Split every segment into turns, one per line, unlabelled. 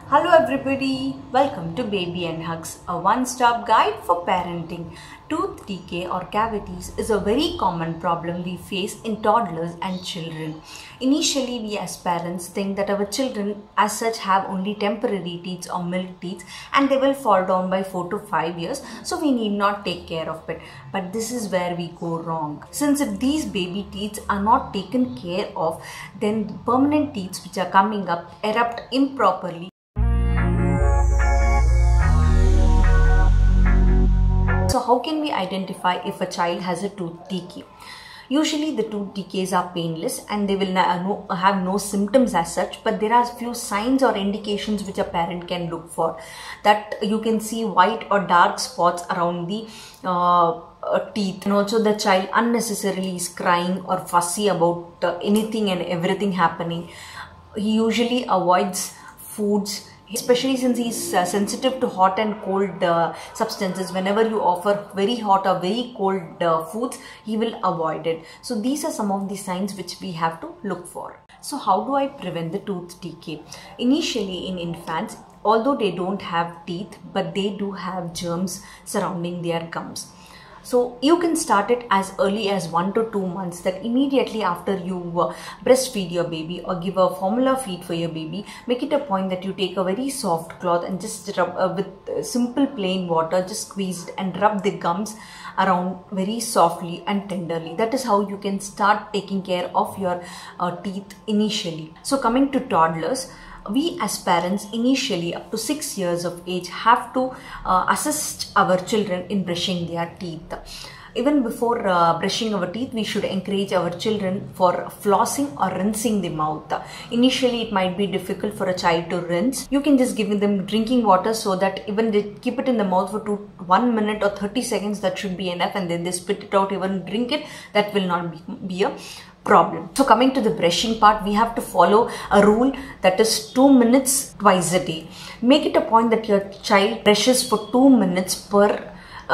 Hello everybody, welcome to Baby and Hugs, a one-stop guide for parenting. Tooth decay or cavities is a very common problem we face in toddlers and children. Initially, we as parents think that our children as such have only temporary teeth or milk teeth and they will fall down by 4 to 5 years, so we need not take care of it. But this is where we go wrong. Since if these baby teeth are not taken care of, then permanent teeth which are coming up erupt improperly. So how can we identify if a child has a tooth decay? Usually the tooth decays are painless and they will have no symptoms as such, but there are few signs or indications which a parent can look for. That you can see white or dark spots around the teeth, and also the child unnecessarily is crying or fussy about anything and everything happening. He usually avoids foods, especially since he is sensitive to hot and cold substances. Whenever you offer very hot or very cold foods, he will avoid it. So these are some of the signs which we have to look for. So how do I prevent the tooth decay? Initially in infants, although they don't have teeth, but they do have germs surrounding their gums. So you can start it as early as 1 to 2 months, that immediately after you breastfeed your baby or give a formula feed for your baby, make it a point that you take a very soft cloth and just rub with simple plain water, just squeeze it and rub the gums around very softly and tenderly. That is how you can start taking care of your teeth initially. So coming to toddlers, we as parents initially up to 6 years of age have to assist our children in brushing their teeth. Even before brushing our teeth, we should encourage our children for flossing or rinsing the mouth. Initially, it might be difficult for a child to rinse. You can just give them drinking water so that even they keep it in the mouth for 1 minute or 30 seconds, that should be enough, and then they spit it out, even drink it, that will not be a problem. So coming to the brushing part, we have to follow a rule, that is 2 minutes twice a day. Make it a point that your child brushes for 2 minutes per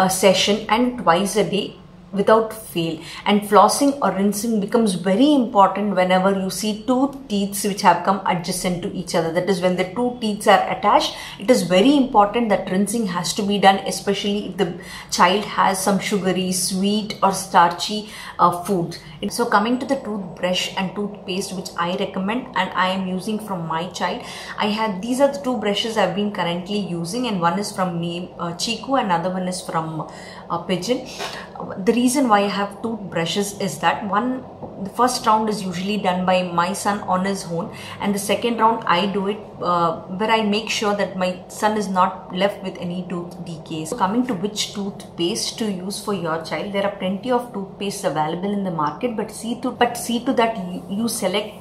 session and twice a day without fail. And flossing or rinsing becomes very important whenever you see two teeth which have come adjacent to each other. That is, when the two teeth are attached, it is very important that rinsing has to be done, especially if the child has some sugary, sweet or starchy food. So coming to the toothbrush and toothpaste which I recommend and I am using from my child, these are the two brushes I've been currently using, and one is from Chiku, another one is from Pigeon. The reason why I have toothbrushes is that the first round is usually done by my son on his own, and the second round I do it where I make sure that my son is not left with any tooth decays. So coming to which toothpaste to use for your child, there are plenty of toothpastes available in the market, but see to that you select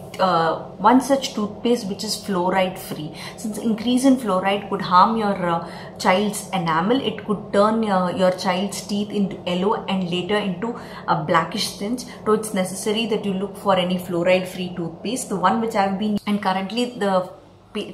one such toothpaste which is fluoride free. Since increase in fluoride could harm your child's enamel, it could turn your child's teeth into yellow and later into a blackish tinge. So it's necessary that you look for any fluoride free toothpaste. The one which I've been, and currently the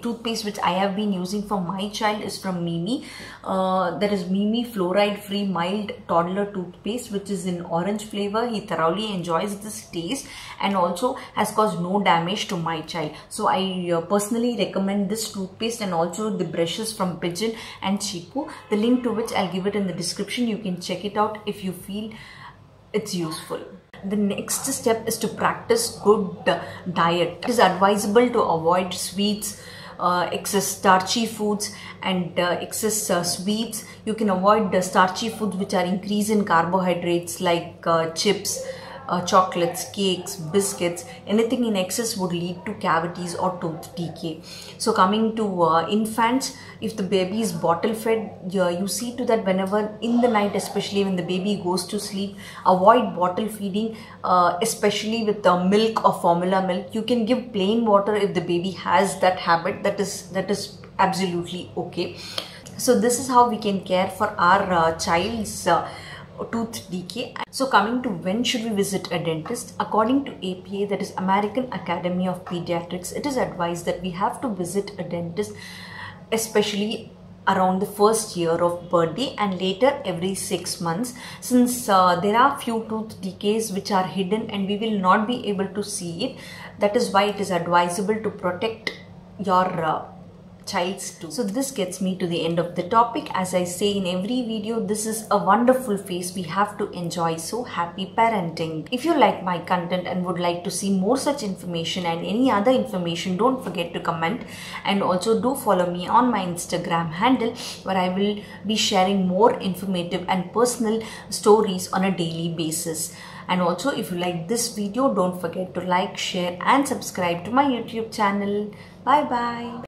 toothpaste which I have been using for my child is from Mimi. That is Mimi fluoride free mild toddler toothpaste, which is in orange flavor. He thoroughly enjoys this taste and also has caused no damage to my child. So I personally recommend this toothpaste and also the brushes from Pigeon and Chiku, the link to which I'll give it in the description. You can check it out if you feel it's useful. The next step is to practice good diet. It is advisable to avoid sweets, excess starchy foods and excess sweets. You can avoid the starchy foods which are increase in carbohydrates like chips, chocolates, cakes, biscuits. Anything in excess would lead to cavities or tooth decay. So coming to infants, if the baby is bottle fed, you see to that whenever in the night, especially when the baby goes to sleep, avoid bottle feeding, especially with milk or formula milk. You can give plain water if the baby has that habit. That is absolutely okay. So this is how we can care for our child's tooth decay. So coming to when should we visit a dentist, according to APA, that is American Academy of Pediatrics, it is advised that we have to visit a dentist especially around the first year of birthday and later every 6 months, since there are few tooth decays which are hidden and we will not be able to see it. That is why it is advisable to protect your child's tooth. So this gets me to the end of the topic. As I say in every video, this is a wonderful phase we have to enjoy. So happy parenting. If you like my content and would like to see more such information and any other information, don't forget to comment, and also do follow me on my Instagram handle, where I will be sharing more informative and personal stories on a daily basis. And also, if you like this video, don't forget to like, share and subscribe to my YouTube channel. Bye bye.